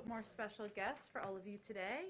few more special guests for all of you today.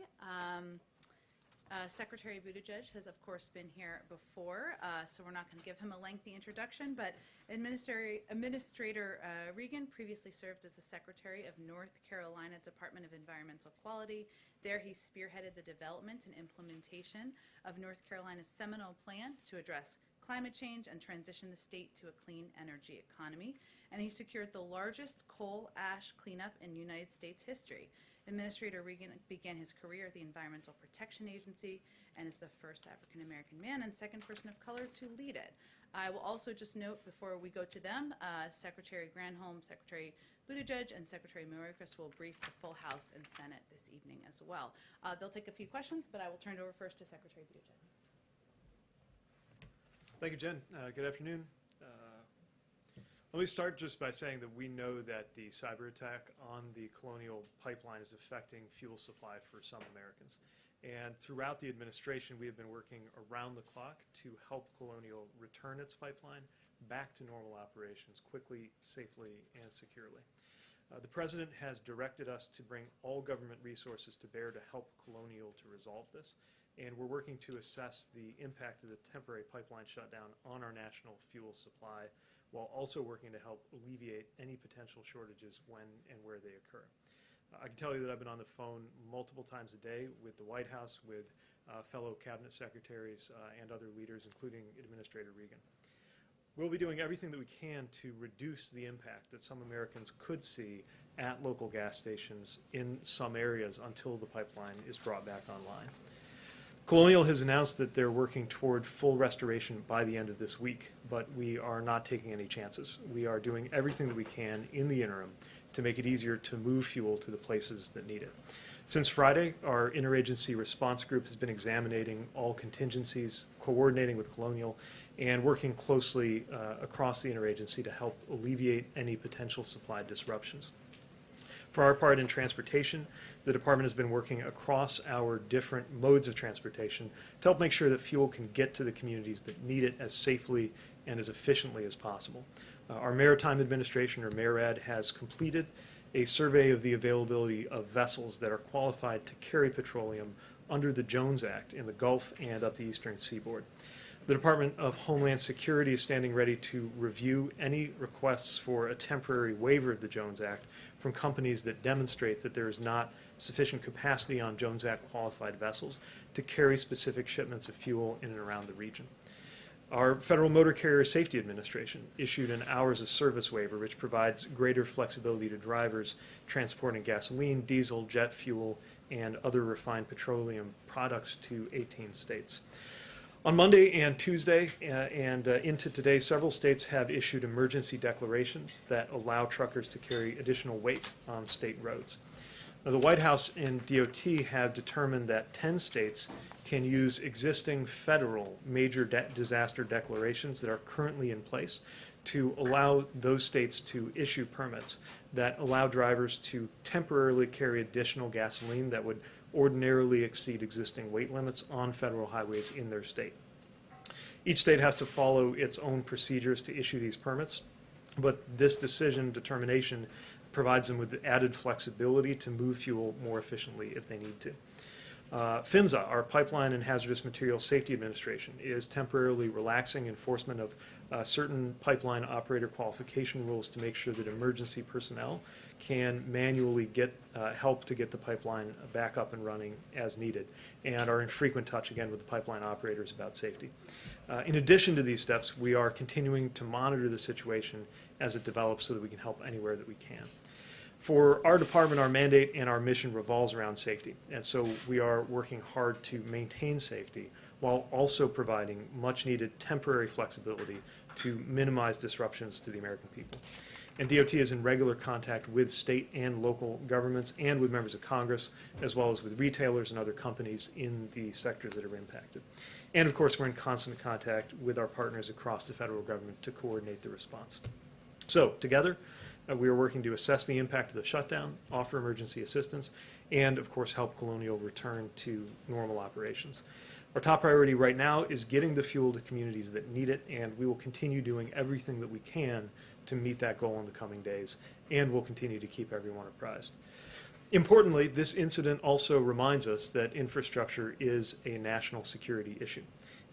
Secretary Buttigieg has, of course, been here before, so we're not going to give him a lengthy introduction, but Administrator Regan previously served as the Secretary of North Carolina Department of Environmental Quality. There he spearheaded the development and implementation of North Carolina's seminal plan to address climate change and transition the state to a clean energy economy, and he secured the largest coal ash cleanup in United States history. Administrator Regan began his career at the Environmental Protection Agency and is the first African-American man and second person of color to lead it. I will also just note before we go to them, Secretary Granholm, Secretary Buttigieg, and Secretary Mayorkas will brief the full House and Senate this evening as well. They'll take a few questions, but I will turn it over first to Secretary Buttigieg. Thank you, Jen. Good afternoon. Let me start just by saying that we know that the cyber attack on the Colonial Pipeline is affecting fuel supply for some Americans. And throughout the administration, we have been working around the clock to help Colonial return its pipeline back to normal operations quickly, safely, and securely. The President has directed us to bring all government resources to bear to help Colonial to resolve this. And we're working to assess the impact of the temporary pipeline shutdown on our national fuel supply, while also working to help alleviate any potential shortages when and where they occur. I can tell you that I've been on the phone multiple times a day with the White House, with fellow cabinet secretaries and other leaders, including Administrator Regan. We'll be doing everything that we can to reduce the impact that some Americans could see at local gas stations in some areas until the pipeline is brought back online. Colonial has announced that they're working toward full restoration by the end of this week, but we are not taking any chances. We are doing everything that we can in the interim to make it easier to move fuel to the places that need it. Since Friday, our interagency response group has been examining all contingencies, coordinating with Colonial, and working closely across the interagency to help alleviate any potential supply disruptions. For our part in transportation, the department has been working across our different modes of transportation to help make sure that fuel can get to the communities that need it as safely and as efficiently as possible. Our Maritime Administration, or MARAD, has completed a survey of the availability of vessels that are qualified to carry petroleum under the Jones Act in the Gulf and up the eastern seaboard. The Department of Homeland Security is standing ready to review any requests for a temporary waiver of the Jones Act from companies that demonstrate that there is not sufficient capacity on Jones Act qualified vessels to carry specific shipments of fuel in and around the region. Our Federal Motor Carrier Safety Administration issued an hours of service waiver which provides greater flexibility to drivers transporting gasoline, diesel, jet fuel, and other refined petroleum products to 18 states. On Monday and Tuesday and into today, several states have issued emergency declarations that allow truckers to carry additional weight on state roads. Now, the White House and DOT have determined that 10 states can use existing federal major disaster declarations that are currently in place to allow those states to issue permits that allow drivers to temporarily carry additional gasoline that would ordinarily exceed existing weight limits on federal highways in their state. Each state has to follow its own procedures to issue these permits, but this determination provides them with added flexibility to move fuel more efficiently if they need to. PHMSA, our Pipeline and Hazardous Materials Safety Administration, is temporarily relaxing enforcement of certain pipeline operator qualification rules to make sure that emergency personnel can manually get help to get the pipeline back up and running as needed, and are in frequent touch again with the pipeline operators about safety. In addition to these steps, we are continuing to monitor the situation as it develops so that we can help anywhere that we can. For our department, our mandate and our mission revolves around safety, and so we are working hard to maintain safety while also providing much-needed temporary flexibility to minimize disruptions to the American people. And DOT is in regular contact with state and local governments and with members of Congress, as well as with retailers and other companies in the sectors that are impacted. And of course, we're in constant contact with our partners across the federal government to coordinate the response. So together, we are working to assess the impact of the shutdown, offer emergency assistance, and of course help Colonial return to normal operations. Our top priority right now is getting the fuel to communities that need it, and we will continue doing everything that we can to meet that goal in the coming days, and we'll continue to keep everyone apprised. Importantly, this incident also reminds us that infrastructure is a national security issue.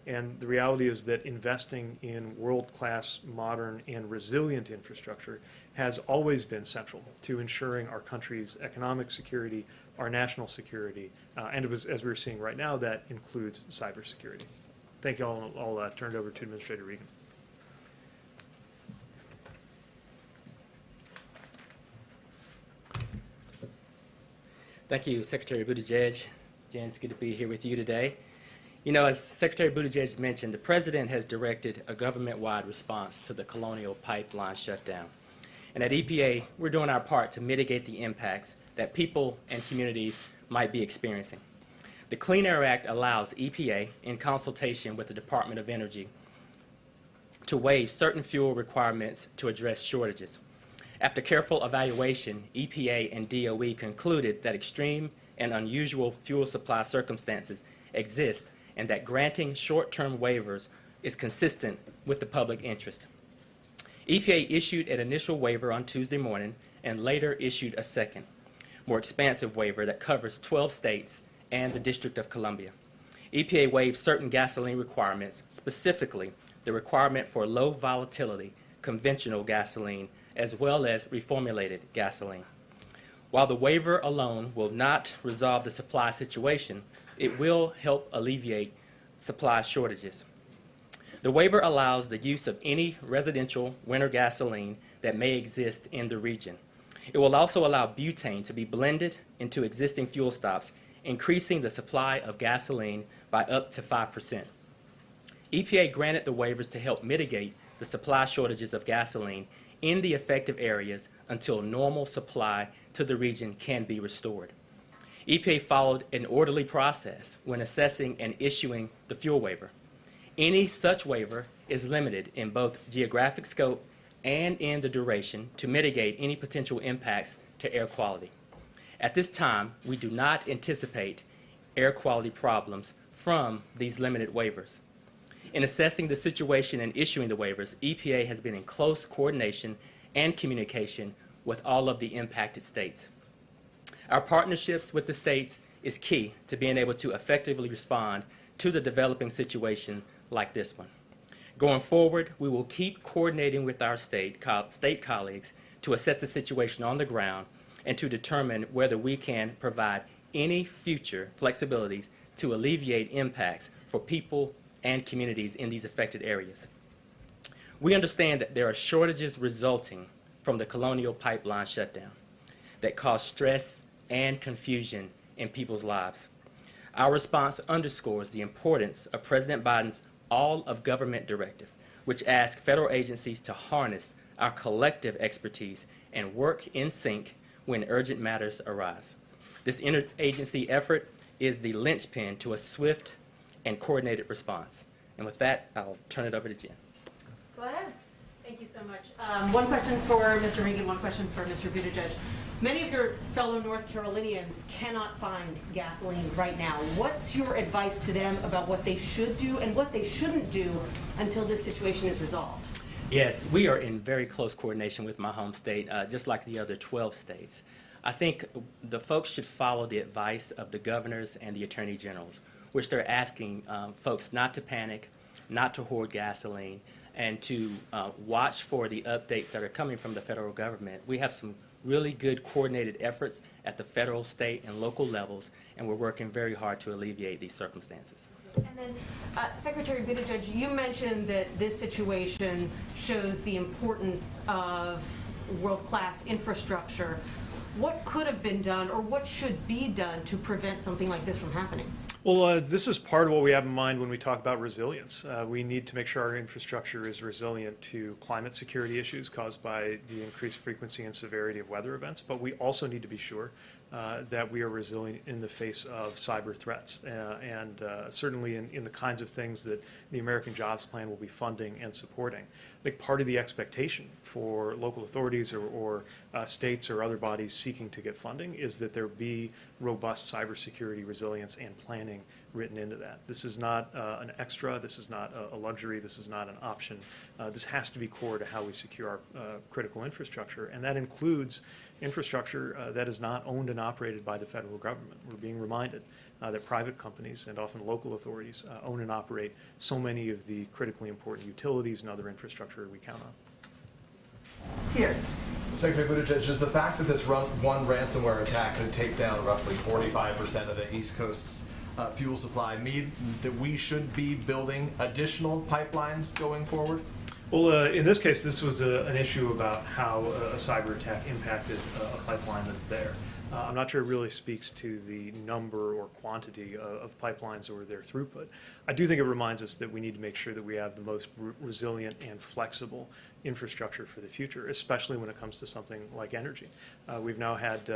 And the reality is that investing in world-class, modern, and resilient infrastructure has always been central to ensuring our country's economic security, our national security, and as we're seeing right now, that includes cybersecurity. Thank you all. I'll turn it over to Administrator Regan. Thank you, Secretary Buttigieg. Jen, it's good to be here with you today. You know, as Secretary Buttigieg mentioned, the President has directed a government-wide response to the Colonial Pipeline shutdown. And at EPA, we're doing our part to mitigate the impacts that people and communities might be experiencing. The Clean Air Act allows EPA, in consultation with the Department of Energy, to waive certain fuel requirements to address shortages. After careful evaluation, EPA and DOE concluded that extreme and unusual fuel supply circumstances exist and that granting short-term waivers is consistent with the public interest. EPA issued an initial waiver on Tuesday morning and later issued a second, more expansive waiver that covers 12 states and the District of Columbia. EPA waived certain gasoline requirements, specifically the requirement for low volatility conventional gasoline as well as reformulated gasoline. While the waiver alone will not resolve the supply situation, it will help alleviate supply shortages. The waiver allows the use of any residential winter gasoline that may exist in the region. It will also allow butane to be blended into existing fuel stops, increasing the supply of gasoline by up to 5%. EPA granted the waivers to help mitigate the supply shortages of gasoline in the affected areas until normal supply to the region can be restored. EPA followed an orderly process when assessing and issuing the fuel waiver. Any such waiver is limited in both geographic scope and in the duration to mitigate any potential impacts to air quality. At this time, we do not anticipate air quality problems from these limited waivers. In assessing the situation and issuing the waivers, EPA has been in close coordination and communication with all of the impacted states. Our partnerships with the states is key to being able to effectively respond to the developing situation like this one. Going forward, we will keep coordinating with our state colleagues to assess the situation on the ground and to determine whether we can provide any future flexibilities to alleviate impacts for people and communities in these affected areas. We understand that there are shortages resulting from the Colonial Pipeline shutdown that cause stress and confusion in people's lives. Our response underscores the importance of President Biden's All of Government Directive, which asks federal agencies to harness our collective expertise and work in sync when urgent matters arise. This interagency effort is the linchpin to a swift and coordinated response. And with that, I'll turn it over to Jen. Go ahead. Thank you so much. One question for Mr. Regan, one question for Mr. Buttigieg. Many of your fellow North Carolinians cannot find gasoline right now. What's your advice to them about what they should do and what they shouldn't do until this situation is resolved? Yes, we are in very close coordination with my home state, just like the other 12 states. I think the folks should follow the advice of the governors and the attorney generals, which they're asking folks not to panic, not to hoard gasoline, and to watch for the updates that are coming from the federal government. We have some really good coordinated efforts at the federal, state, and local levels, and we're working very hard to alleviate these circumstances. And then, Secretary Buttigieg, you mentioned that this situation shows the importance of world-class infrastructure. What could have been done or what should be done to prevent something like this from happening? Well, this is part of what we have in mind when we talk about resilience. We need to make sure our infrastructure is resilient to climate security issues caused by the increased frequency and severity of weather events, but we also need to be sure that we are resilient in the face of cyber threats, and certainly in the kinds of things that the American Jobs Plan will be funding and supporting. I think part of the expectation for local authorities or states or other bodies seeking to get funding is that there be robust cybersecurity resilience and planning written into that. This is not an extra, this is not a luxury, this is not an option. This has to be core to how we secure our critical infrastructure, and that includes infrastructure that is not owned and operated by the federal government. We're being reminded that private companies and often local authorities own and operate so many of the critically important utilities and other infrastructure we count on. Here. Secretary Buttigieg, does the fact that this one ransomware attack could take down roughly 45% of the East Coast's fuel supply mean that we should be building additional pipelines going forward? Well, in this case, this was an issue about how a cyber attack impacted a pipeline that's there. I'm not sure it really speaks to the number or quantity of pipelines or their throughput. I do think it reminds us that we need to make sure that we have the most resilient and flexible infrastructure for the future, especially when it comes to something like energy. We've now had,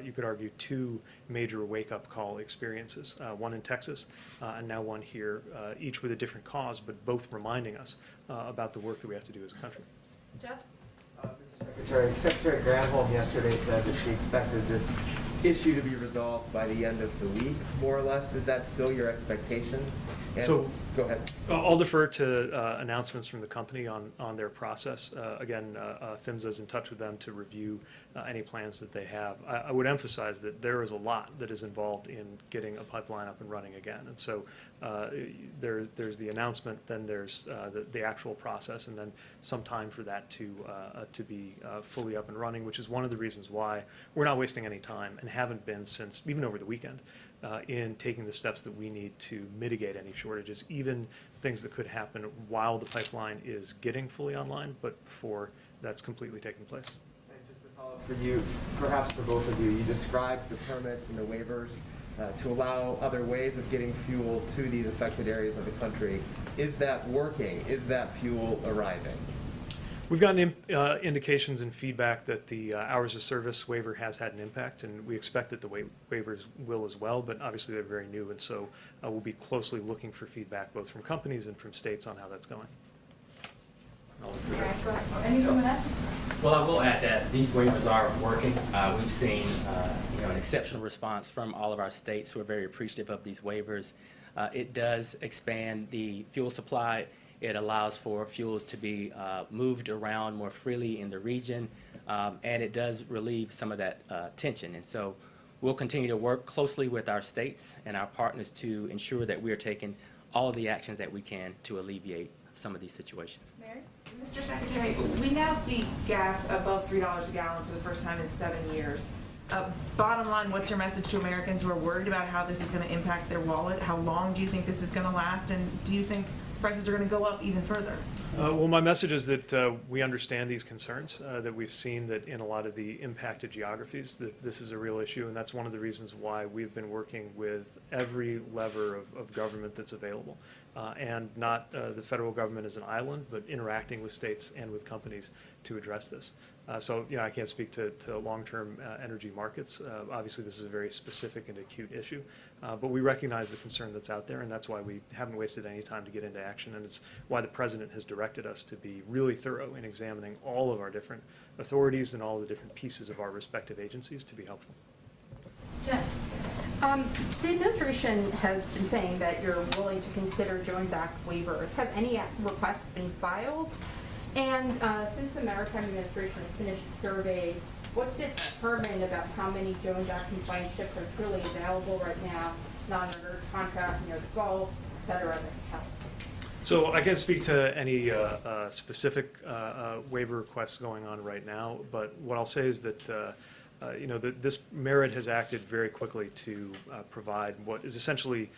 you could argue, 2 major wake-up call experiences, one in Texas and now one here, each with a different cause, but both reminding us about the work that we have to do as a country. Jeff? Mr. Secretary Granholm yesterday said that she expected this issue to be resolved by the end of the week, more or less. Is that still your expectation? And So, go ahead. I'll defer to announcements from the company on their process. Again, PHMSA is in touch with them to review any plans that they have. I would emphasize that there is a lot that is involved in getting a pipeline up and running again. And so there's the announcement, then there's the actual process, and then some time for that to be fully up and running, which is one of the reasons why we're not wasting any time and haven't been since even over the weekend in taking the steps that we need to mitigate any shortages, even things that could happen while the pipeline is getting fully online, but before that's completely taking place. And just to follow up for you, perhaps for both of you, you described the permits and the waivers to allow other ways of getting fuel to these affected areas of the country. Is that working? Is that fuel arriving? We've gotten indications and feedback that the hours of service waiver has had an impact, and we expect that the waivers will as well, but obviously they're very new, and so we'll be closely looking for feedback both from companies and from states on how that's going. Anything with that? Well, I will add that these waivers are working. We've seen, an exceptional response from all of our states who are very appreciative of these waivers. It does expand the fuel supply. It allows for fuels to be moved around more freely in the region, and it does relieve some of that tension. And so we'll continue to work closely with our states and our partners to ensure that we are taking all of the actions that we can to alleviate some of these situations. Mary? Mr. Secretary, we now see gas above $3 a gallon for the first time in 7 years. Bottom line, what's your message to Americans who are worried about how this is going to impact their wallet? How long do you think this is going to last? And do you think prices are going to go up even further? Well, my message is that we understand these concerns, that we've seen that in a lot of the impacted geographies that this is a real issue, and that's one of the reasons why we've been working with every lever of government that's available. And not the federal government as an island, but interacting with states and with companies to address this. So, I can't speak to long-term energy markets. Obviously, this is a very specific and acute issue, but we recognize the concern that's out there, and that's why we haven't wasted any time to get into action, and it's why the President has directed us to be really thorough in examining all of our different authorities and all the different pieces of our respective agencies to be helpful. Jen? The administration has been saying that you're willing to consider Jones Act waivers. Have any requests been filed? And since the Maritime Administration has finished its survey, what's determined about how many Jones Act compliant ships are truly available right now, not under contract near the Gulf, et cetera, that can help? So I can't speak to any specific waiver requests going on right now, but what I'll say is that this Merit has acted very quickly to provide what is essentially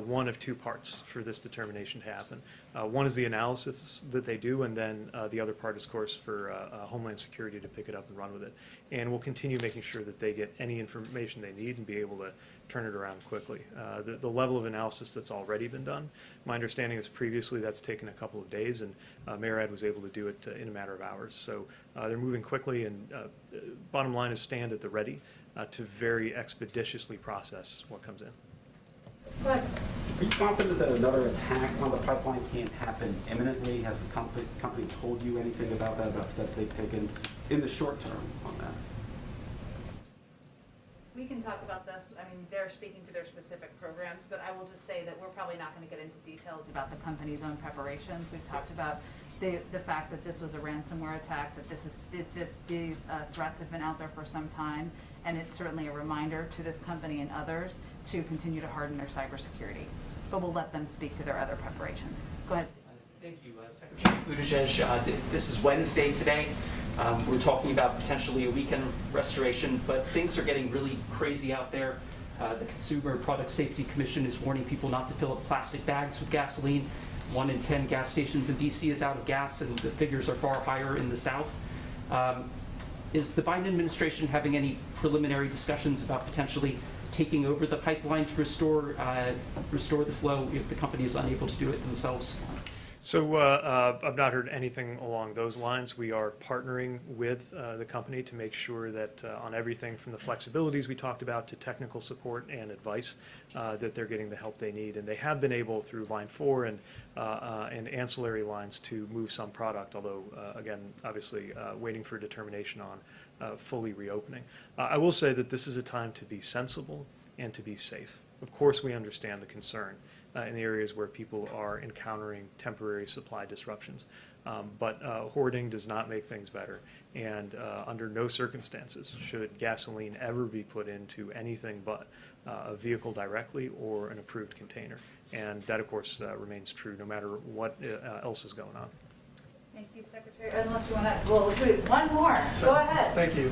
one of 2 parts for this determination to happen. One is the analysis that they do, and then the other part is, of course, for Homeland Security to pick it up and run with it. And we'll continue making sure that they get any information they need and be able to turn it around quickly. The level of analysis that's already been done, my understanding is previously that's taken a couple of days, and MARAD was able to do it in a matter of hours. So they're moving quickly, and bottom line is stand at the ready to very expeditiously process what comes in. Are you confident that another attack on the pipeline can't happen imminently? Has the company told you anything about that, about steps they've taken in the short term on that? We can talk about this. I mean, they're speaking to their specific programs, but I will just say that we're probably not going to get into details about the company's own preparations. We've talked about the fact that this was a ransomware attack, that these threats have been out there for some time, and it's certainly a reminder to this company and others to continue to harden their cybersecurity. But we'll let them speak to their other preparations. Go ahead, Steve. Thank you, Secretary Buttigieg. This is Wednesday today. We're talking about potentially a weekend restoration, but things are getting really crazy out there. The Consumer Product Safety Commission is warning people not to fill up plastic bags with gasoline. 1 in 10 gas stations in D.C. is out of gas, and the figures are far higher in the South. Is the Biden administration having any preliminary discussions about potentially taking over the pipeline to restore the flow if the company is unable to do it themselves? So I've not heard anything along those lines. We are partnering with the company to make sure that on everything from the flexibilities we talked about to technical support and advice, that they're getting the help they need. And they have been able through Line 4 and ancillary lines to move some product, although, again, obviously waiting for determination on fully reopening. I will say that this is a time to be sensible and to be safe. Of course, we understand the concern in the areas where people are encountering temporary supply disruptions. But hoarding does not make things better. And under no circumstances should gasoline ever be put into anything but a vehicle directly or an approved container. And that, of course, remains true no matter what else is going on. Thank you, Secretary. Unless you want to, well, let's do one more. Go ahead. Thank you.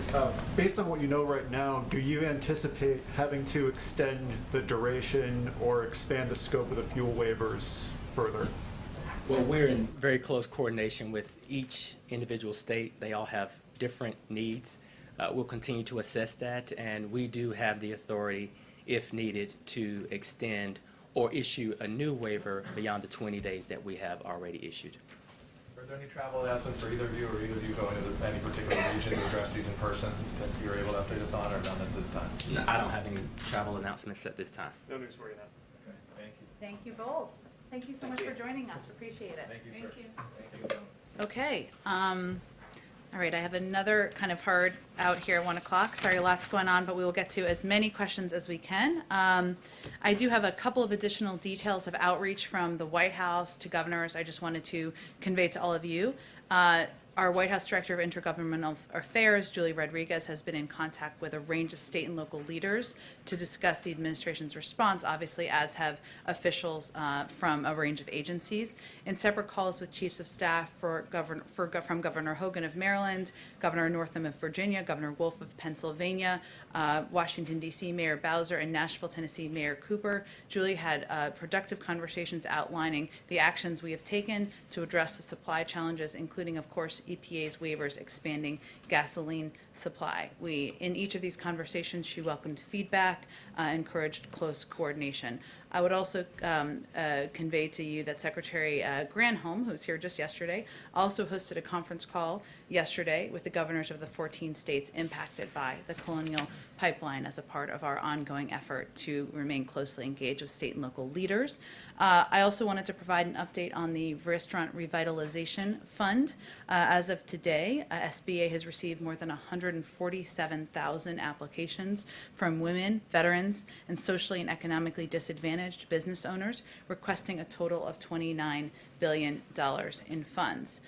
Based on what you know right now, do you anticipate having to extend the duration or expand the scope of the fuel waivers further? Well, we're in very close coordination with each individual state. They all have different needs. We'll continue to assess that, and we do have the authority, if needed, to extend or issue a new waiver beyond the 20 days that we have already issued. Are there any travel announcements for either of you, or either of you going to any particular region to address these in person that you're able to update us on, or none at this time? No, I don't have any travel announcements at this time. No news for you now. Okay, thank you. Thank you both. Thank you so much for joining us. Appreciate it. Thank you, sir. Thank you. Okay. All right, I have another kind of hard out here at 1 o'clock. Sorry, lots going on, but we will get to as many questions as we can. I do have a couple of additional details of outreach from the White House to governors I just wanted to convey to all of you. Our White House Director of Intergovernmental Affairs, Julie Rodriguez, has been in contact with a range of state and local leaders to discuss the administration's response, obviously, as have officials from a range of agencies. In separate calls with chiefs of staff from Governor Hogan of Maryland, Governor Northam of Virginia, Governor Wolf of Pennsylvania, Washington, D.C. Mayor Bowser, and Nashville, Tennessee Mayor Cooper, Julie had productive conversations outlining the actions we have taken to address the supply challenges, including, of course, EPA's waivers expanding gasoline supply. In each of these conversations, she welcomed feedback, encouraged close coordination. I would also convey to you that Secretary Granholm, who was here just yesterday, also hosted a conference call yesterday with the governors of the 14 states impacted by the Colonial Pipeline as a part of our ongoing effort to remain closely engaged with state and local leaders. I also wanted to provide an update on the Restaurant Revitalization Fund. As of today, SBA has received more than 147,000 applications from women, veterans, and socially and economically disadvantaged business owners requesting a total of $29 billion in funds.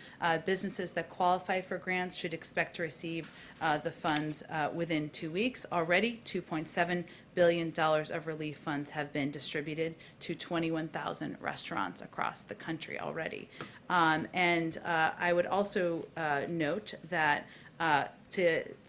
Businesses that qualify for grants should expect to receive the funds within 2 weeks. Already, $2.7 billion of relief funds have been distributed to 21,000 restaurants across the country already. I would also note that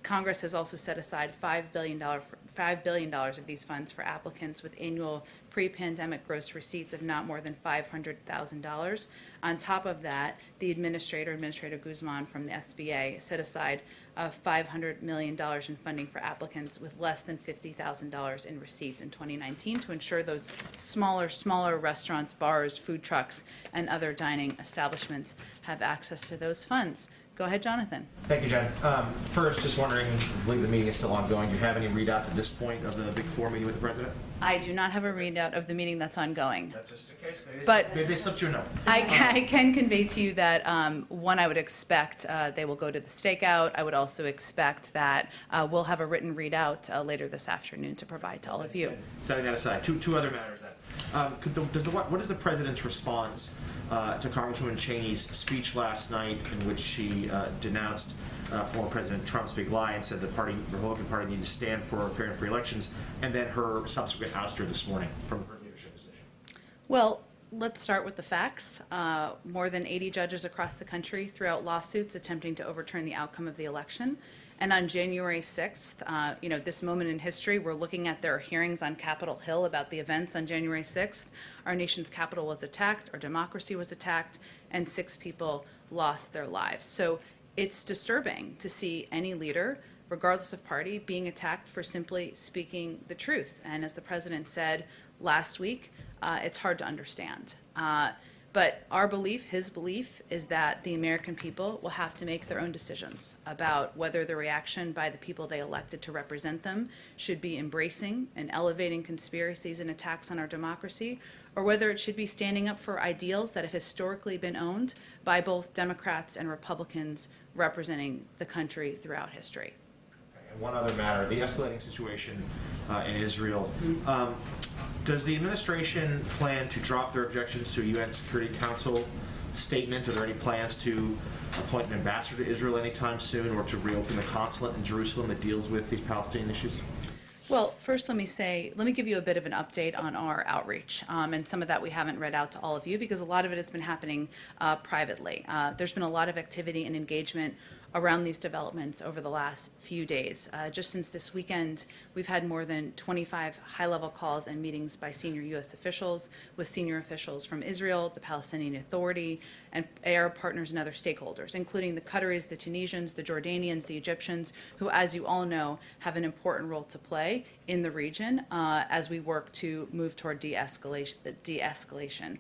Congress has also set aside $5 billion of these funds for applicants with annual pre-pandemic gross receipts of not more than $500,000. On top of that, the Administrator Guzman from the SBA set aside $500 million in funding for applicants with less than $50,000 in receipts in 2019 to ensure those smaller restaurants, bars, food trucks, and other dining establishments have access to those funds. Go ahead, Jonathan. Thank you, Jen. First, just wondering, I believe the meeting is still ongoing. Do you have any readouts at this point of the Big Four meeting with the President? I do not have a readout of the meeting that's ongoing. That's just the case. But Maybe they slipped you a note. I can convey to you that, one, I would expect they will go to the stakeout. I would also expect that we'll have a written readout later this afternoon to provide to all of you. Setting that aside, two other matters then. What is the president's response to Congresswoman Cheney's speech last night, in which she denounced former President Trump's big lie and said the Republican Party needed to stand for fair and free elections, and then her subsequent ouster this morning from her leadership position? Well, let's start with the facts. More than 80 judges across the country threw out lawsuits attempting to overturn the outcome of the election. And on January 6th, this moment in history, we're looking at their hearings on Capitol Hill about the events on January 6th. Our nation's capital was attacked, our democracy was attacked, and 6 people lost their lives. So it's disturbing to see any leader, regardless of party, being attacked for simply speaking the truth. And as the president said last week, it's hard to understand. But our belief, his belief, is that the American people will have to make their own decisions about whether the reaction by the people they elected to represent them should be embracing and elevating conspiracies and attacks on our democracy, or whether it should be standing up for ideals that have historically been owned by both Democrats and Republicans representing the country throughout history. And one other matter, the escalating situation in Israel. Does the administration plan to drop their objections to a UN Security Council statement? Are there any plans to appoint an ambassador to Israel anytime soon, or to reopen the consulate in Jerusalem that deals with these Palestinian issues? Well, first let me give you a bit of an update on our outreach. And some of that we haven't read out to all of you because a lot of it has been happening privately. There's been a lot of activity and engagement around these developments over the last few days. Just since this weekend, we've had more than 25 high-level calls and meetings by senior U.S. officials with senior officials from Israel, the Palestinian Authority, and Arab partners and other stakeholders, including the Qataris, the Tunisians, the Jordanians, the Egyptians, who, as you all know, have an important role to play in the region as we work to move toward de-escalation.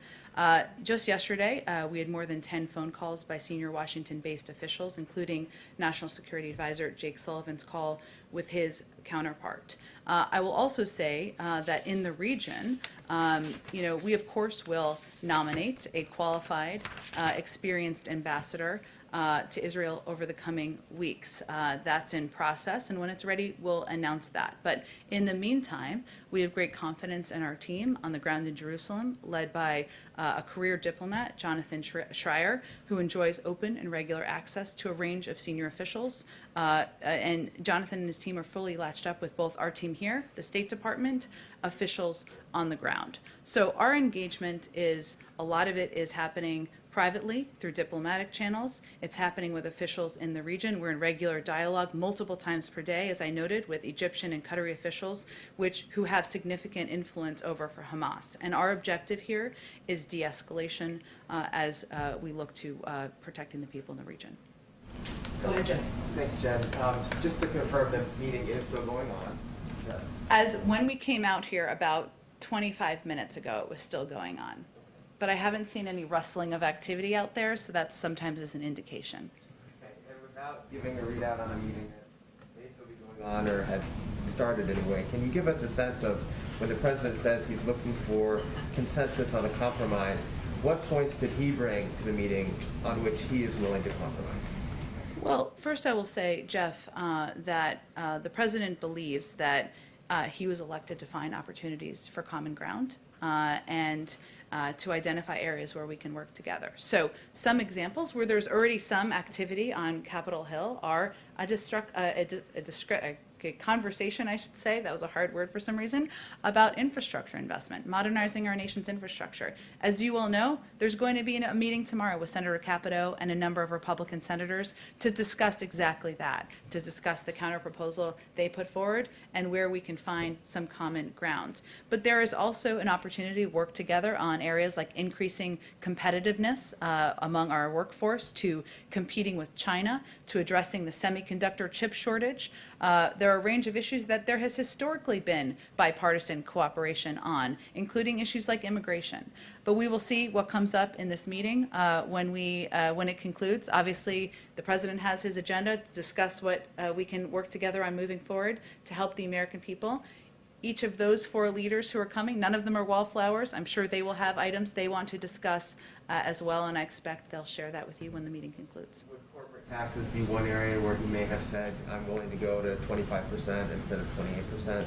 Just yesterday, we had more than 10 phone calls by senior Washington-based officials, including National Security Advisor Jake Sullivan's call with his counterpart. I will also say that in the region, we of course will nominate a qualified, experienced ambassador to Israel over the coming weeks. That's in process, and when it's ready, we'll announce that. But in the meantime, we have great confidence in our team on the ground in Jerusalem, led by a career diplomat, Jonathan Schreier, who enjoys open and regular access to a range of senior officials. And Jonathan and his team are fully latched up with both our team here, the State Department, officials on the ground. So our engagement is, a lot of it is happening privately through diplomatic channels. It's happening with officials in the region. We're in regular dialogue multiple times per day, as I noted, with Egyptian and Qatari officials, who have significant influence over for Hamas. And our objective here is de-escalation as we look to protecting the people in the region. Go ahead, Jen. Thanks, Jen. Just to confirm, the meeting is still going on. As when we came out here about 25 minutes ago, it was still going on. But I haven't seen any rustling of activity out there, so that sometimes is an indication. Okay. And without giving a readout on a meeting that may still be going on or had started anyway, can you give us a sense of when the president says he's looking for consensus on a compromise, what points did he bring to the meeting on which he is willing to compromise? Well, first I will say, Jeff, that the president believes that he was elected to find opportunities for common ground and to identify areas where we can work together. So some examples where there's already some activity on Capitol Hill are a conversation, I should say, that was a hard word for some reason, about infrastructure investment, modernizing our nation's infrastructure. As you all know, there's going to be a meeting tomorrow with Senator Capito and a number of Republican senators to discuss exactly that, to discuss the counterproposal they put forward and where we can find some common ground. But there is also an opportunity to work together on areas like increasing competitiveness among our workforce, to competing with China, to addressing the semiconductor chip shortage. There are a range of issues that there has historically been bipartisan cooperation on, including issues like immigration. But we will see what comes up in this meeting when it concludes. Obviously, the president has his agenda to discuss what we can work together on moving forward to help the American people. Each of those 4 leaders who are coming, none of them are wallflowers. I'm sure they will have items they want to discuss as well, and I expect they'll share that with you when the meeting concludes. Would corporate taxes be one area where he may have said, I'm willing to go to 25% instead of 28%?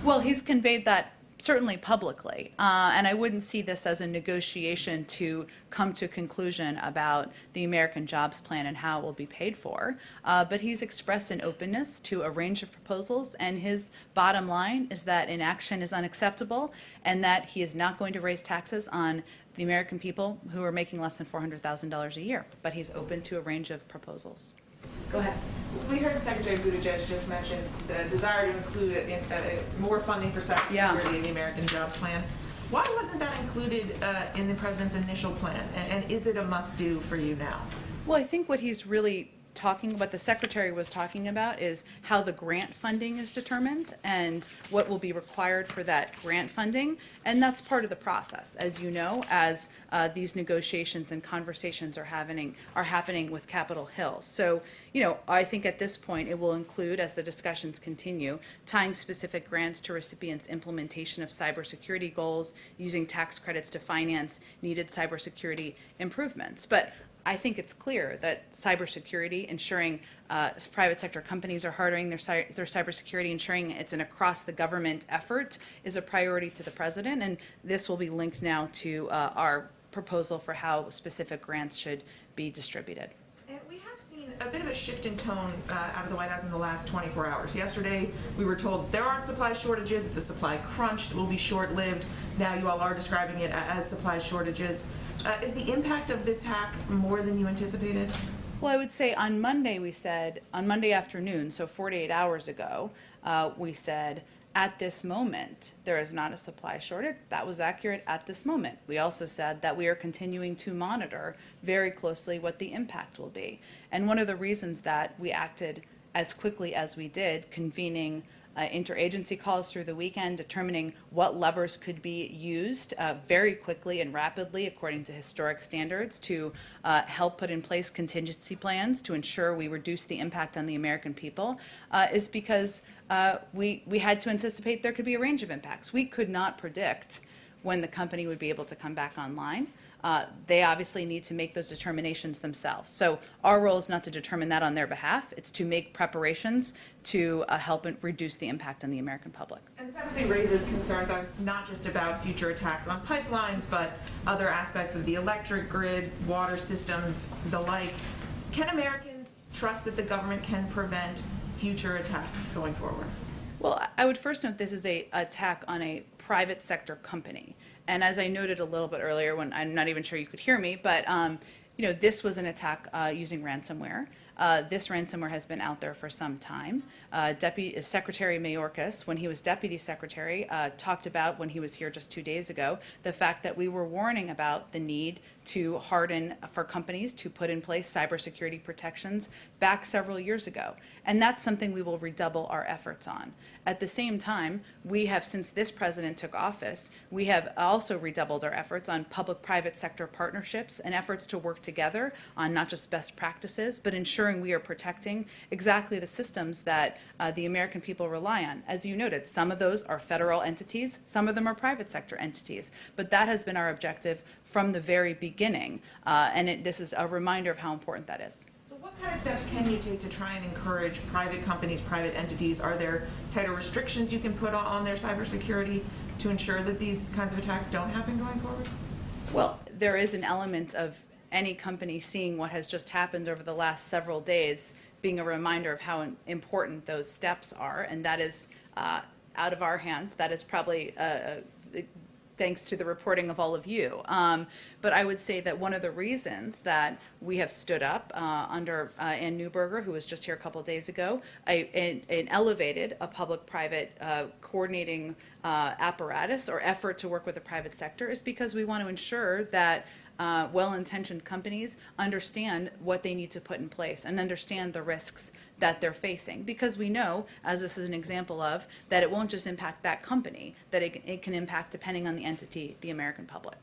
Well, he's conveyed that certainly publicly. And I wouldn't see this as a negotiation to come to a conclusion about the American Jobs Plan and how it will be paid for. But he's expressed an openness to a range of proposals, and his bottom line is that inaction is unacceptable and that he is not going to raise taxes on the American people who are making less than $400,000 a year. But he's open to a range of proposals. Go ahead. We heard Secretary Buttigieg just mention the desire to include more funding for cybersecurity in the American Jobs Plan. Why wasn't that included in the president's initial plan? And is it a must-do for you now? Well, I think what he's really what the secretary was talking about is how the grant funding is determined and what will be required for that grant funding. And that's part of the process, as you know, as these negotiations and conversations are happening with Capitol Hill. So, you know, I think at this point it will include, as the discussions continue, tying specific grants to recipients' implementation of cybersecurity goals, using tax credits to finance needed cybersecurity improvements. But I think it's clear that cybersecurity, ensuring private sector companies are hardening their cybersecurity, ensuring it's an across-the-government effort, is a priority to the president, and this will be linked now to our proposal for how specific grants should be distributed. And we have seen a bit of a shift in tone out of the White House in the last 24 hours. Yesterday, we were told there aren't supply shortages, it's a supply crunch, it will be short-lived. Now you all are describing it as supply shortages. Is the impact of this hack more than you anticipated? Well, I would say on Monday afternoon, so 48 hours ago, we said, at this moment, there is not a supply shortage. That was accurate at this moment. We also said that we are continuing to monitor very closely what the impact will be. And one of the reasons that we acted as quickly as we did, convening interagency calls through the weekend, determining what levers could be used very quickly and rapidly according to historic standards to help put in place contingency plans to ensure we reduce the impact on the American people, is because we had to anticipate there could be a range of impacts. We could not predict when the company would be able to come back online. They obviously need to make those determinations themselves. So our role is not to determine that on their behalf. It's to make preparations to help reduce the impact on the American public. And this obviously raises concerns, not just about future attacks on pipelines, but other aspects of the electric grid, water systems, the like. Can Americans trust that the government can prevent future attacks going forward? Well, I would first note this is an attack on a private sector company. And as I noted a little bit earlier, when I'm not even sure you could hear me, but you know, this was an attack using ransomware. This ransomware has been out there for some time. Deputy Secretary Mayorkas, when he was Deputy Secretary, talked about, when he was here just 2 days ago, the fact that we were warning about the need to harden for companies to put in place cybersecurity protections back several years ago. And that's something we will redouble our efforts on. At the same time, we have, since this president took office, we have also redoubled our efforts on public-private sector partnerships and efforts to work together on not just best practices, but ensuring we are protecting exactly the systems that the American people rely on. As you noted, some of those are federal entities, some of them are private sector entities, but that has been our objective from the very beginning, and this is a reminder of how important that is. So what kind of steps can you take to try and encourage private companies, private entities? Are there tighter restrictions you can put on their cybersecurity to ensure that these kinds of attacks don't happen going forward? Well, there is an element of any company seeing what has just happened over the last several days being a reminder of how important those steps are, and that is out of our hands. That is probably thanks to the reporting of all of you. But I would say that one of the reasons that we have stood up under Ann Neuberger, who was just here a couple of days ago, and elevated a public-private coordinating apparatus or effort to work with the private sector is because we want to ensure that well-intentioned companies understand what they need to put in place and understand the risks that they're facing, because we know, as this is an example of, that it won't just impact that company, that it can impact, depending on the entity, the American public.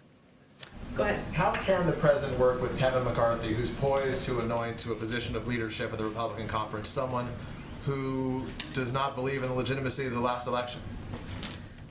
Go ahead. How can the president work with Kevin McCarthy, who's poised to anoint to a position of leadership at the Republican conference, someone who does not believe in the legitimacy of the last election?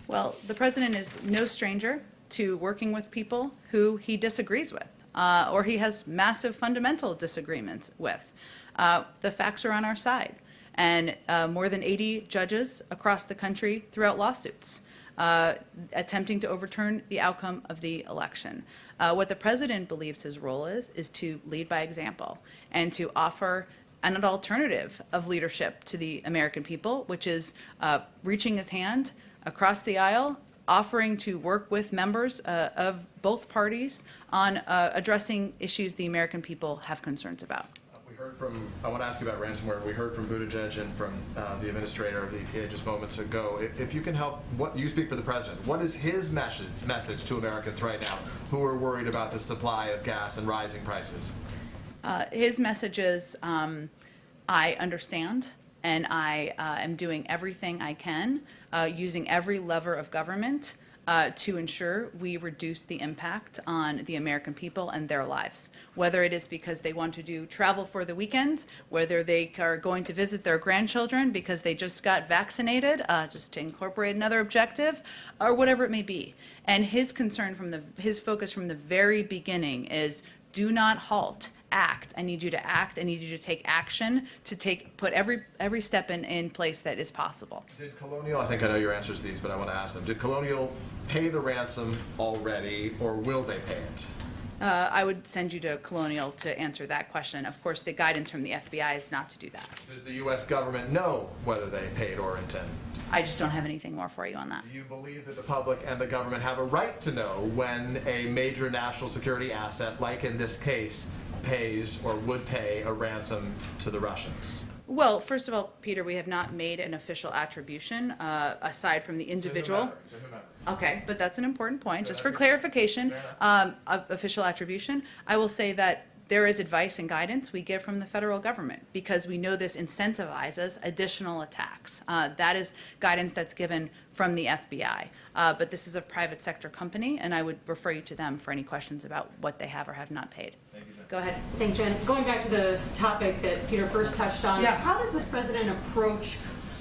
Well, the president is no stranger to working with people who he disagrees with, or he has massive fundamental disagreements with. The facts are on our side, and more than 80 judges across the country throughout lawsuits. attempting to overturn the outcome of the election. What the president believes his role is to lead by example and to offer an alternative of leadership to the American people, which is reaching his hand across the aisle, offering to work with members of both parties on addressing issues the American people have concerns about. We heard from, I want to ask you about ransomware. We heard from Buttigieg and from the administrator of the EPA just moments ago. If you can help, you speak for the president. What is his message to Americans right now who are worried about the supply of gas and rising prices? His message is, I understand, and I am doing everything I can, using every lever of government to ensure we reduce the impact on the American people and their lives. Whether it is because they want to do travel for the weekend, whether they are going to visit their grandchildren because they just got vaccinated, just to incorporate another objective, or whatever it may be. And his concern his focus from the very beginning is, do not halt. Act. I need you to act. I need you to take action to put every step in place that is possible. Did Colonial, I think I know your answers to these, but I want to ask them, did Colonial pay the ransom already, or will they pay it? I would send you to Colonial to answer that question. Of course, the guidance from the FBI is not to do that. Does the U.S. government know whether they paid or intend? I just don't have anything more for you on that. Do you believe that the public and the government have a right to know when a major national security asset, like in this case, pays or would pay a ransom to the Russians? Well, first of all, Peter, we have not made an official attribution aside from the individual. To whomever. Okay, but that's an important point. Just for clarification, of official attribution, I will say that there is advice and guidance we get from the federal government because we know this incentivizes additional attacks. That is guidance that's given from the FBI. But this is a private sector company, and I would refer you to them for any questions about what they have or have not paid. Thank you, Jen. Go ahead. Thanks, Jen. Going back to the topic that Peter first touched on, Yeah. how does this president approach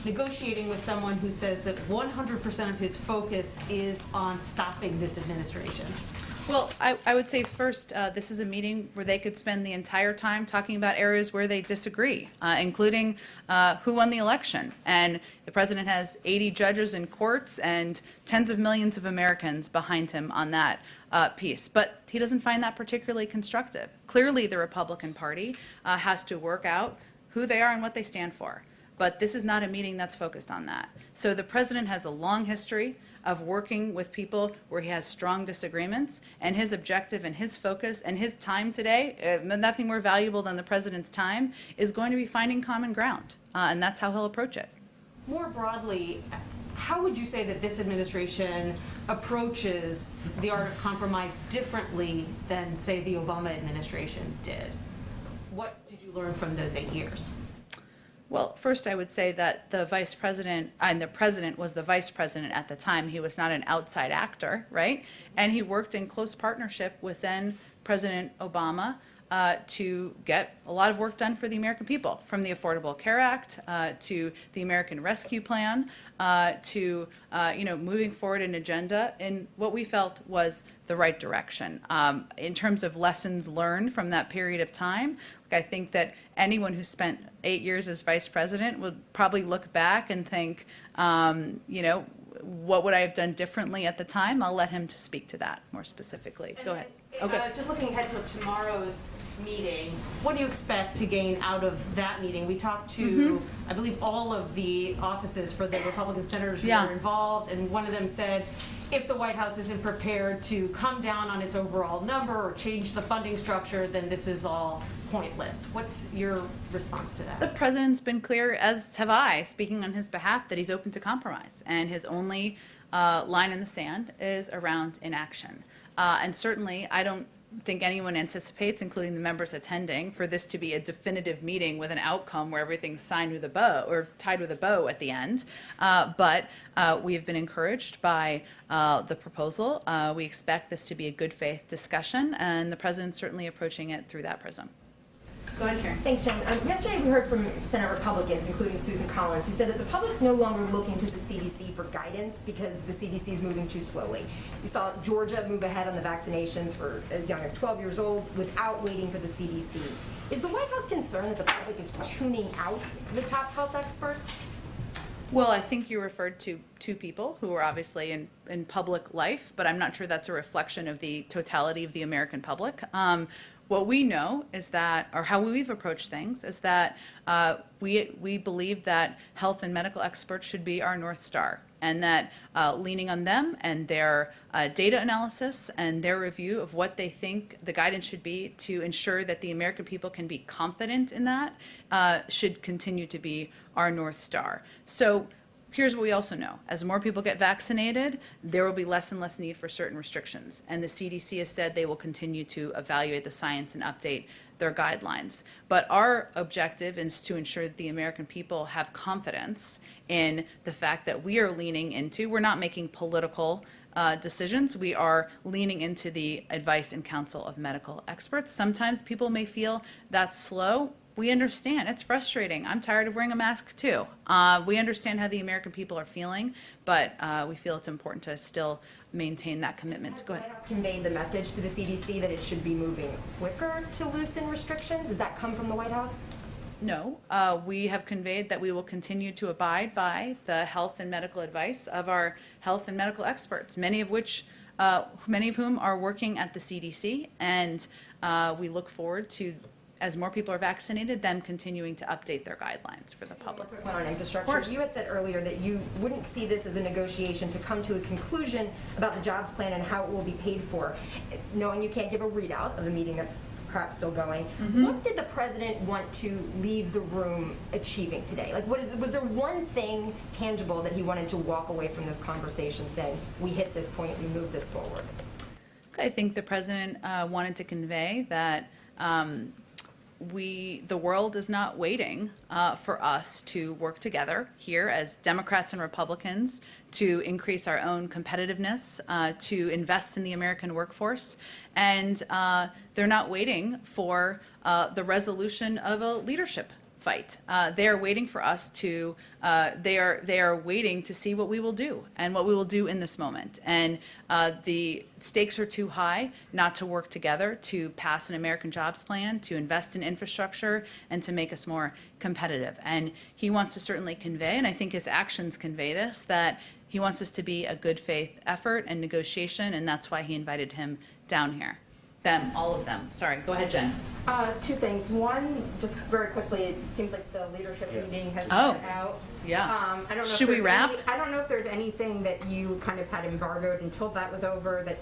negotiating with someone who says that 100% of his focus is on stopping this administration? Well, I would say first, this is a meeting where they could spend the entire time talking about areas where they disagree, including who won the election. And the president has 80 judges in courts and tens of millions of Americans behind him on that piece. But he doesn't find that particularly constructive. Clearly, the Republican Party has to work out who they are and what they stand for. But this is not a meeting that's focused on that. So the president has a long history of working with people where he has strong disagreements, and his objective and his focus and his time today, nothing more valuable than the president's time, is going to be finding common ground, and that's how he'll approach it. More broadly, how would you say that this administration approaches the art of compromise differently than, say, the Obama administration did? What did you learn from those 8 years? Well, first I would say that the vice president, and the president was the vice president at the time. He was not an outside actor, right? And he worked in close partnership with then President Obama to get a lot of work done for the American people, from the Affordable Care Act to the American Rescue Plan to moving forward an agenda in what we felt was the right direction. In terms of lessons learned from that period of time, I think that anyone who spent 8 years as vice president would probably look back and think, what would I have done differently at the time? I'll let him to speak to that more specifically. Go ahead. Okay. Just looking ahead to tomorrow's meeting, what do you expect to gain out of that meeting? We talked to, I believe, all of the offices for the Republican senators who Yeah. were involved, and one of them said, if the White House isn't prepared to come down on its overall number or change the funding structure, then this is all pointless. What's your response to The that? president's been clear, as have I, speaking on his behalf, that he's open to compromise, and his only line in the sand is around inaction. And certainly, I don't think anyone anticipates, including the members attending, for this to be a definitive meeting with an outcome where everything's signed with a bow or tied with a bow at the end. But we have been encouraged by the proposal. We expect this to be a good faith discussion, and the president's certainly approaching it through that prism. Go ahead, Karen. Thanks, Jen. Yesterday we heard from Senate Republicans, including Susan Collins, who said that the public's no longer looking to the CDC for guidance because the CDC is moving too slowly. You saw Georgia move ahead on the vaccinations for as young as 12 years old without waiting for the CDC. Is the White House concerned that the public is tuning out the top health experts? Well, I think you referred to two people who are obviously in public life, but I'm not sure that's a reflection of the totality of the American public. What we know is that, or how we've approached things, is that we believe that health and medical experts should be our North Star, and that leaning on them and their data analysis and their review of what they think the guidance should be to ensure that the American people can be confident in that should continue to be our North Star. So here's what we also know. As more people get vaccinated, there will be less and less need for certain restrictions. And the CDC has said they will continue to evaluate the science and update their guidelines. But our objective is to ensure that the American people have confidence in the fact that we are leaning into, we're not making political decisions. We are leaning into the advice and counsel of medical experts. Sometimes people may feel that's slow. We understand. It's frustrating. I'm tired of wearing a mask too. We understand how the American people are feeling, but we feel it's important to still maintain that commitment. Go ahead. Conveyed the message to the CDC that it should be moving quicker to loosen restrictions. Does that come from the White House? No, we have conveyed that we will continue to abide by the health and medical advice of our health and medical experts, many of whom are working at the CDC, and we look forward to, as more people are vaccinated, them continuing to update their guidelines for the public. Quick one on infrastructure. Of course. You had said earlier that you wouldn't see this as a negotiation to come to a conclusion about the jobs plan and how it will be paid for. Knowing you can't give a readout of the meeting that's perhaps still going, what did the president want to leave the room achieving today? Like, was there one thing tangible that he wanted to walk away from this conversation saying, we hit this point, we move this forward? I think the president wanted to convey that the world is not waiting for us to work together here as Democrats and Republicans to increase our own competitiveness, to invest in the American workforce, and they're not waiting for the resolution of a leadership fight. They are waiting for us to, they are waiting to see what we will do and what we will do in this moment. And the stakes are too high not to work together to pass an American jobs plan, to invest in infrastructure, and to make us more competitive. And he wants to certainly convey, and I think his actions convey this, that he wants this to be a good faith effort and negotiation, and that's why he invited him down here. Them, all of them. Sorry, go ahead, Jen. Two things. One, just very quickly, it seems like the leadership meeting has Oh. set out. Yeah. I don't know if Should we there's wrap? I don't know if there's anything that you kind of had embargoed until that was over that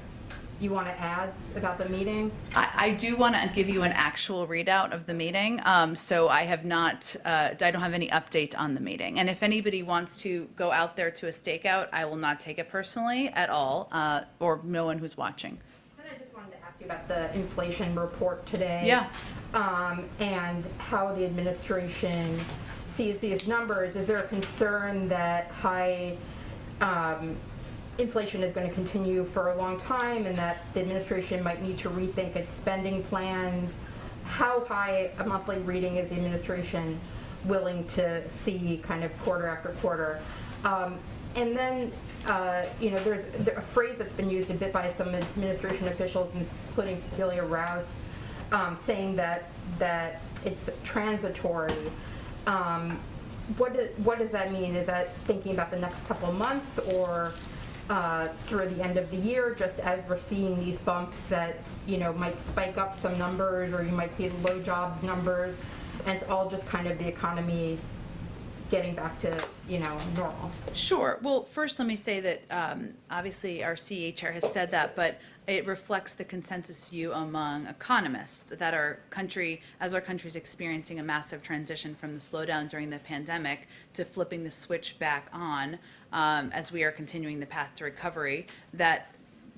you want to add about the meeting. I do want to give you an actual readout of the meeting. So I have not, I don't have any update on the meeting. And if anybody wants to go out there to a stakeout, I will not take it personally at all, or no one who's watching. And I just wanted to ask you about the inflation report today. Yeah. And how the administration sees these numbers. Is there a concern that high inflation is going to continue for a long time and that the administration might need to rethink its spending plans? How high a monthly reading is the administration willing to see kind of quarter after quarter? And then, there's a phrase that's been used a bit by some administration officials, including Cecilia Rouse, saying that it's transitory. What does that mean? Is that thinking about the next couple of months or through the end of the year, just as we're seeing these bumps that, might spike up some numbers, or you might see low jobs numbers, and it's all just kind of the economy getting back to, normal? Sure. Well, first let me say that obviously our CE chair has said that, but it reflects the consensus view among economists that our country is experiencing a massive transition from the slowdown during the pandemic to flipping the switch back on as we are continuing the path to recovery, that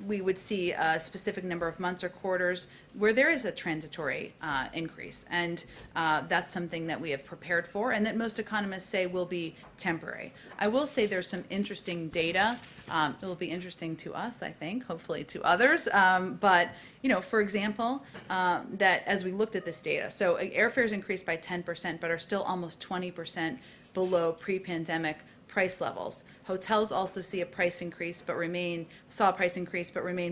we would see a specific number of months or quarters where there is a transitory increase. And that's something that we have prepared for and that most economists say will be temporary. I will say there's some interesting data. It will be interesting to us, I think, hopefully to others. But, for example, that as we looked at this data, so airfares increased by 10%, but are still almost 20% below pre-pandemic price levels. Hotels also see a price increase, but remain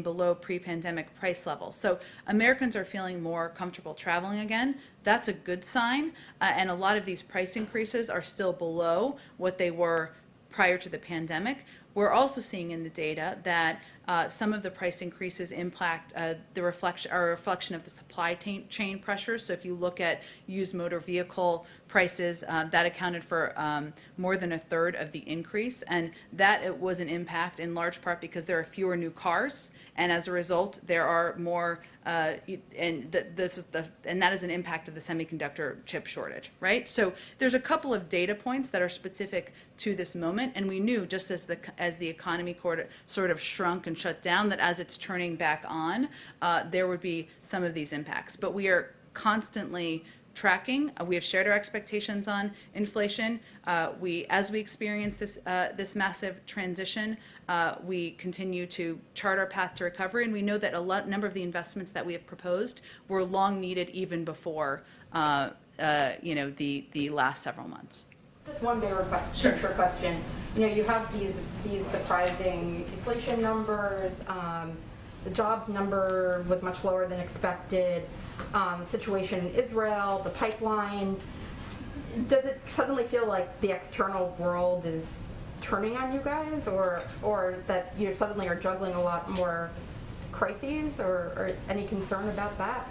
below pre-pandemic price levels. So Americans are feeling more comfortable traveling again. That's a good sign. And a lot of these price increases are still below what they were prior to the pandemic. We're also seeing in the data that some of the price increases impact the reflection of the supply chain pressures. So if you look at used motor vehicle prices, that accounted for more than a third of the increase, and that it was an impact in large part because there are fewer new cars, and as a result, there are more. And that is an impact of the semiconductor chip shortage, right? So there's a couple of data points that are specific to this moment, and we knew just as the economy sort of shrunk and shut down, that as it's turning back on, there would be some of these impacts. But we are constantly tracking. We have shared our expectations on inflation. As we experience this massive transition, we continue to chart our path to recovery, and we know that number of the investments that we have proposed were long needed even before the last several months. Just one bigger picture question. You have these surprising inflation numbers. The jobs number was much lower than expected. Situation in Israel, the pipeline. Does it suddenly feel like the external world is turning on you guys, or that you suddenly are juggling a lot more crises, or any concern about that?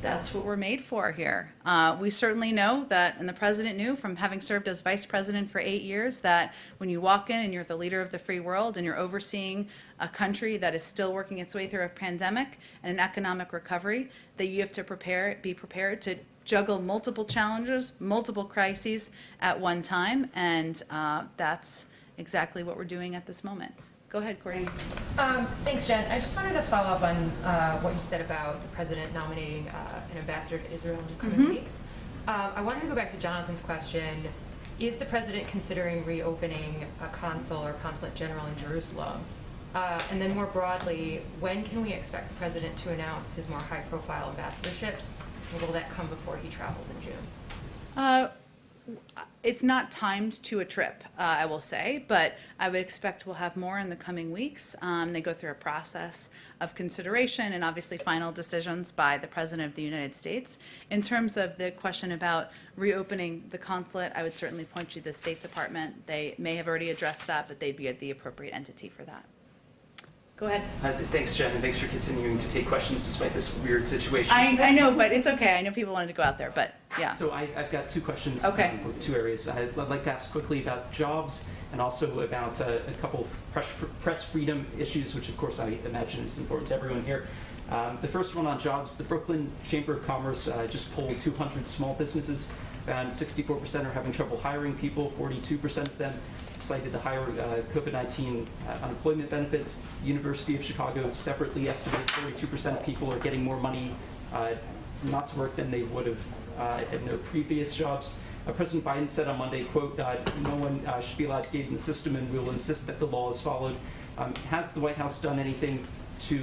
That's what we're made for here. We certainly know that, and the president knew from having served as vice president for 8 years, that when you walk in and you're the leader of the free world and you're overseeing a country that is still working its way through a pandemic and an economic recovery, that you have to be prepared to juggle multiple challenges, multiple crises at one time, and that's exactly what we're doing at this moment. Go ahead, Courtney. Thanks, Jen. I just wanted to follow up on what you said about the president nominating an ambassador to Israel in the coming weeks. I wanted to go back to Jonathan's question. Is the president considering reopening a consul or consulate general in Jerusalem? And then more broadly, when can we expect the president to announce his more high-profile ambassadorships? And will that come before he travels in June? It's not timed to a trip, I will say, but I would expect we'll have more in the coming weeks. They go through a process of consideration and obviously final decisions by the President of the United States. In terms of the question about reopening the consulate, I would certainly point you to the State Department. They may have already addressed that, but they'd be the appropriate entity for that. Go ahead. Thanks, Jen, and thanks for continuing to take questions despite this weird situation. I know, but it's okay. I know people wanted to go out there, but yeah. So I've got two questions, Okay. Two areas. I'd like to ask quickly about jobs and also about a couple of press freedom issues, which of course I imagine is important to everyone here. The first one on jobs, the Brooklyn Chamber of Commerce just polled 200 small businesses, and 64% are having trouble hiring people, 42% of them cited the higher COVID-19 unemployment benefits. University of Chicago separately estimated 42% of people are getting more money not to work than they would have in their previous jobs. President Biden said on Monday, quote, no one should be allowed to game the system, and we will insist that the law is followed. Has the White House done anything to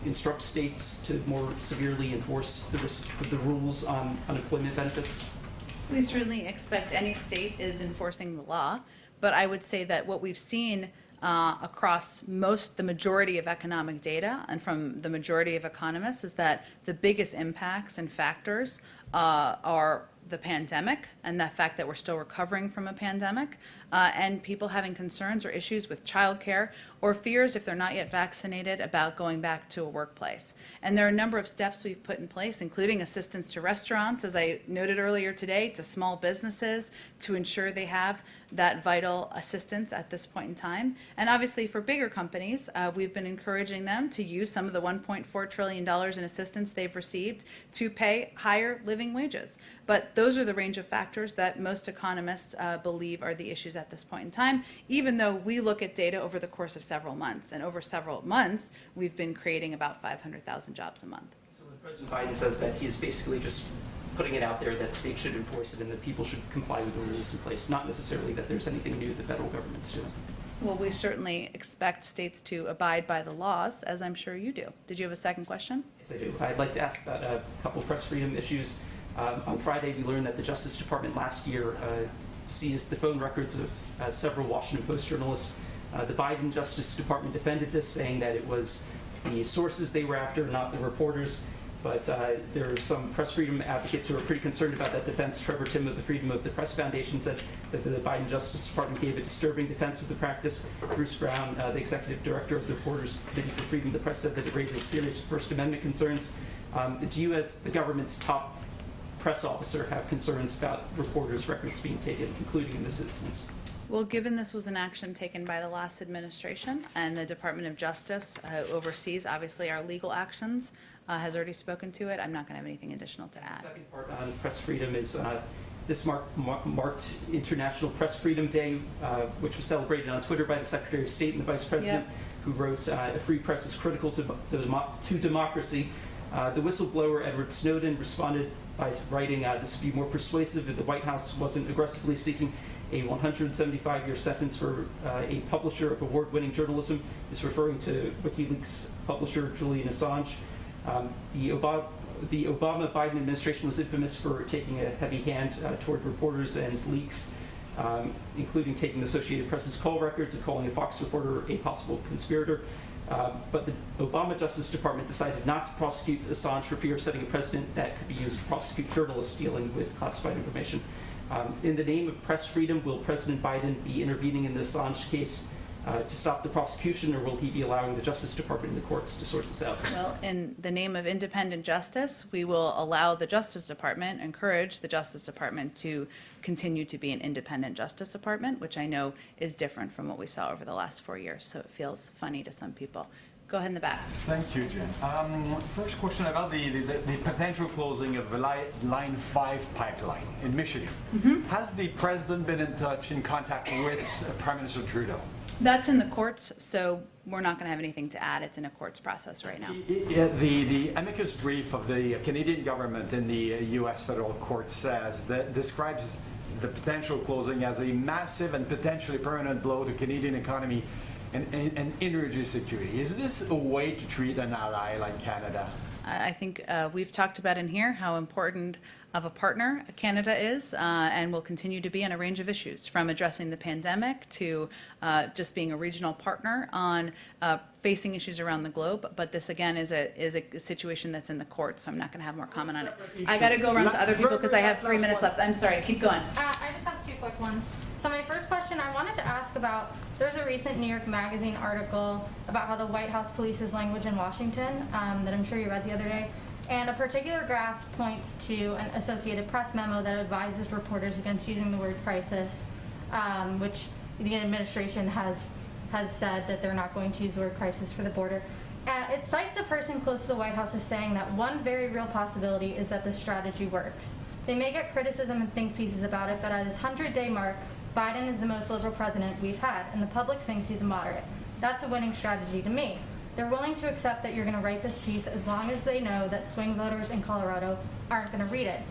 instruct states to more severely enforce the rules on unemployment benefits? We certainly expect any state is enforcing the law, but I would say that what we've seen across the majority of economic data and from the majority of economists is that the biggest impacts and factors are the pandemic and the fact that we're still recovering from a pandemic, and people having concerns or issues with childcare or fears, if they're not yet vaccinated, about going back to a workplace. And there are a number of steps we've put in place, including assistance to restaurants, as I noted earlier today, to small businesses, to ensure they have that vital assistance at this point in time. And obviously for bigger companies, we've been encouraging them to use some of the $1.4 trillion in assistance they've received to pay higher living wages. But those are the range of factors that most economists believe are the issues at this point in time, even though we look at data over the course of several months. And over several months, we've been creating about 500,000 jobs a month. So when President Biden says that, he's basically just putting it out there that states should enforce it and that people should comply with the rules in place, not necessarily that there's anything new the federal government's doing. Well, we certainly expect states to abide by the laws, as I'm sure you do. Did you have a second question? Yes, I do. I'd like to ask about a couple of press freedom issues. On Friday, we learned that the Justice Department last year seized the phone records of several Washington Post journalists. The Biden Justice Department defended this, saying that it was the sources they were after, not the reporters. but there are some press freedom advocates who are pretty concerned about that defense. Trevor Timm of the Freedom of the Press Foundation said that the Biden Justice Department gave a disturbing defense of the practice. Bruce Brown, the executive director of the Reporters Committee for Freedom of the Press, said that it raises serious First Amendment concerns. Do you, as the government's top press officer, have concerns about reporters' records being taken, including in this instance? Well, given this was an action taken by the last administration, and the Department of Justice oversees, obviously, our legal actions, has already spoken to it, I'm not going to have anything additional to The add. second part on press freedom is this marked International Press Freedom Day, which was celebrated on Twitter by the Secretary of State and the Vice President, who wrote, "A free press is critical to democracy." The whistleblower Edward Snowden responded by writing, "This would be more persuasive if the White House wasn't aggressively seeking a 175-year sentence for a publisher of award-winning journalism." Is referring to WikiLeaks publisher Julian Assange. The Obama-Biden administration was infamous for taking a heavy hand toward reporters and leaks, including taking the Associated Press's call records and calling a Fox reporter a possible conspirator. But the Obama Justice Department decided not to prosecute Assange for fear of setting a precedent that could be used to prosecute journalists dealing with classified information. In the name of press freedom, will President Biden be intervening in the Assange case to stop the prosecution, or will he be allowing the Justice Department and the courts to sort this out? Well, in the name of independent justice, we will allow the Justice Department, encourage the Justice Department to continue to be an independent Justice Department, which I know is different from what we saw over the last 4 years, so it feels funny to some people. Go ahead in the back. Thank you, Jen. First question about the potential closing of the Line 5 pipeline in Michigan. Has the president been in touch, in contact with Prime Minister Trudeau? That's in the courts, so we're not going to have anything to add. It's in a courts process right now. The amicus brief of the Canadian government in the U.S. federal court describes the potential closing as a massive and potentially permanent blow to Canadian economy and energy security. Is this a way to treat an ally like Canada? I think we've talked about in here how important of a partner Canada is and will continue to be on a range of issues, from addressing the pandemic to just being a regional partner on facing issues around the globe. But this, again, is a situation that's in the court, so I'm not going to have more comment on it. I got to go around to other people because I have 3 minutes left. I'm sorry. Keep going. I just have 2 quick ones. So my first question, I wanted to ask about, there's a recent New York Magazine article about how the White House polices language in Washington that I'm sure you read the other day. And a particular graph points to an Associated Press memo that advises reporters against using the word crisis, which the administration has said that they're not going to use the word crisis for the border. It cites a person close to the White House as saying that one very real possibility is that this strategy works. They may get criticism and think pieces about it, but at his 100-day mark, Biden is the most liberal president we've had, and the public thinks he's a moderate. That's a winning strategy to me. They're willing to accept that you're going to write this piece as long as they know that swing voters in Colorado aren't going to read it.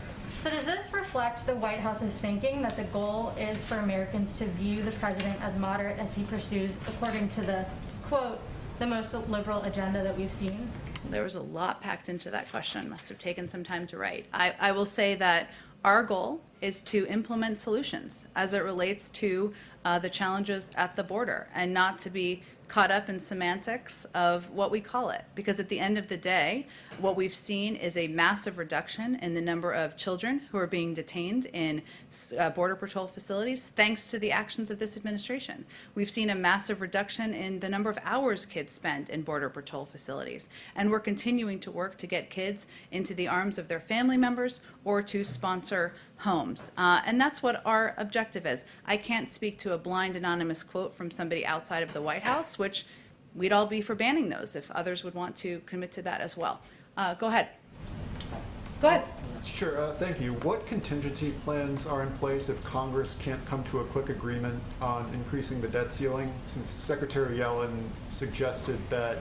So does this reflect the White House's thinking that the goal is for Americans to view the president as moderate as he pursues, according to the, quote, the most liberal agenda that we've seen? There was a lot packed into that question. Must have taken some time to write. I will say that our goal is to implement solutions as it relates to the challenges at the border, and not to be caught up in semantics of what we call it. Because at the end of the day, what we've seen is a massive reduction in the number of children who are being detained in Border Patrol facilities thanks to the actions of this administration. We've seen a massive reduction in the number of hours kids spend in Border Patrol facilities. And we're continuing to work to get kids into the arms of their family members or to sponsor homes. And that's what our objective is. I can't speak to a blind anonymous quote from somebody outside of the White House, which we'd all be for banning those if others would want to commit to that as well. Go ahead. Go ahead. Sure, thank you. What contingency plans are in place if Congress can't come to a quick agreement on increasing the debt ceiling, since Secretary Yellen suggested that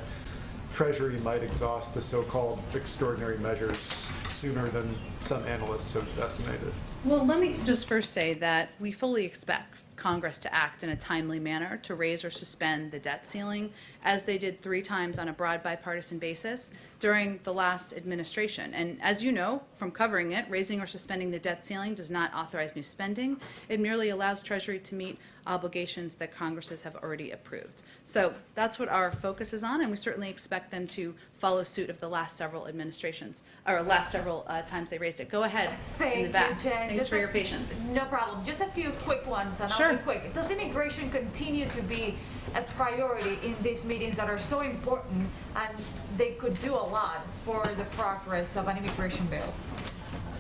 Treasury might exhaust the so-called extraordinary measures sooner than some analysts have estimated? Well, let me just first say that we fully expect Congress to act in a timely manner to raise or suspend the debt ceiling, as they did 3 times on a broad bipartisan basis during the last administration. And as you know from covering it, raising or suspending the debt ceiling does not authorize new spending. It merely allows Treasury to meet obligations that Congresses have already approved. So that's what our focus is on, and we certainly expect them to follow suit of the last several administrations, or last several times they raised it. Go ahead, in the back. Jen. Thanks Just for your patience. No problem. Just a few quick ones, and Sure. I'll be quick. Does immigration continue to be a priority in these meetings that are so important, and they could do a lot for the progress of an immigration bill?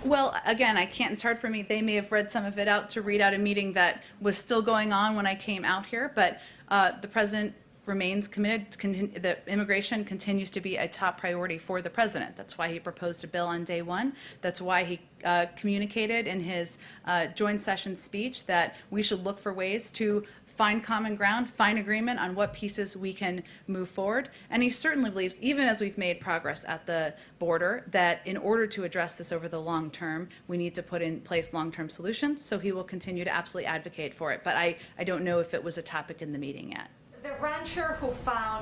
Well, again, it's hard for me. They may have read some of it out to read out a meeting that was still going on when I came out here, but the president remains committed that immigration continues to be a top priority for the president. That's why he proposed a bill on day one. That's why he communicated in his joint session speech that we should look for ways to find common ground, find agreement on what pieces we can move forward. And he certainly believes, even as we've made progress at the border, that in order to address this over the long term, we need to put in place long-term solutions. So he will continue to absolutely advocate for it. But I don't know if it was a topic in the meeting yet. The rancher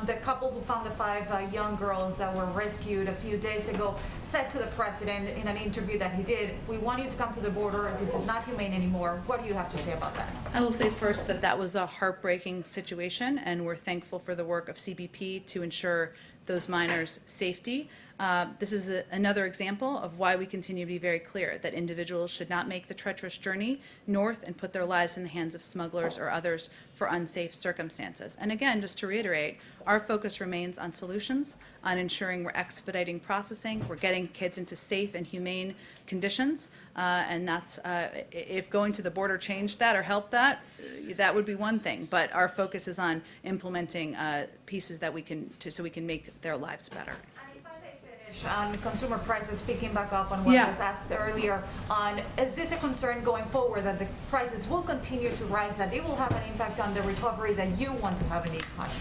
the couple who found the 5 young girls that were rescued a few days ago, said to the president in an interview that he did, "We want you to come to the border. This is not humane anymore." What do you have to say about that? I will say first that that was a heartbreaking situation, and we're thankful for the work of CBP to ensure those minors' safety. This is another example of why we continue to be very clear that individuals should not make the treacherous journey north and put their lives in the hands of smugglers or others for unsafe circumstances. And again, just to reiterate, our focus remains on solutions, on ensuring we're expediting processing, we're getting kids into safe and humane conditions, and that's, if going to the border changed that or helped that, that would be one thing. But our focus is on implementing pieces that we can, so we can make their lives better. On consumer prices picking back up on what was asked earlier on, is this a concern going forward that the prices will continue to rise, that it will have an impact on the recovery that you want to have in the economy?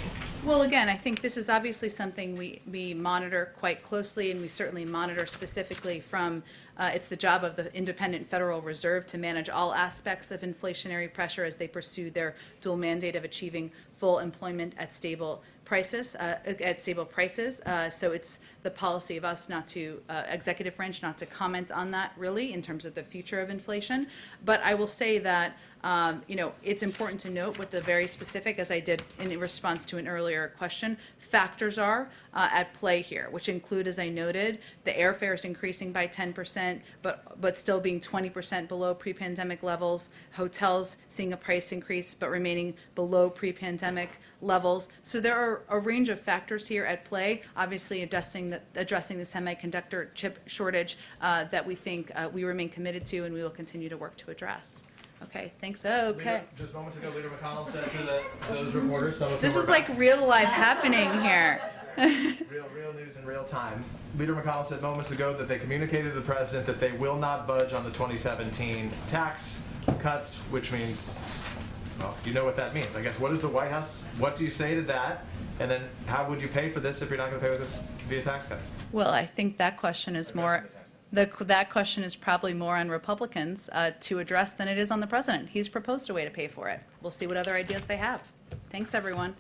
Well, again, I think this is obviously something we monitor quite closely, and we certainly monitor specifically from, it's the job of the independent Federal Reserve to manage all aspects of inflationary pressure as they pursue their dual mandate of achieving full employment at stable prices. So it's the policy of us not to, executive branch, not to comment on that really in terms of the future of inflation. But I will say that, it's important to note what the very specific, as I did in response to an earlier question, factors are at play here, which include, as I noted, the airfares increasing by 10%, but still being 20% below pre-pandemic levels, hotels seeing a price increase but remaining below pre-pandemic levels. So there are a range of factors here at play, obviously addressing the semiconductor chip shortage that we think we remain committed to and we will continue to work to address. Okay, thanks. Okay. Just moments ago, Leader McConnell said to those reporters, some of This whom is were like real life happening here. real news in real time. Leader McConnell said moments ago that they communicated to the president that they will not budge on the 2017 tax cuts, which means, well, you know what that means. I guess, what is the White House? What do you say to that? And then how would you pay for this if you're not going to pay with it via tax cuts? Well, I think that question is more, that question is probably more on Republicans to address than it is on the president. He's proposed a way to pay for it. We'll see what other ideas they have. Thanks, everyone.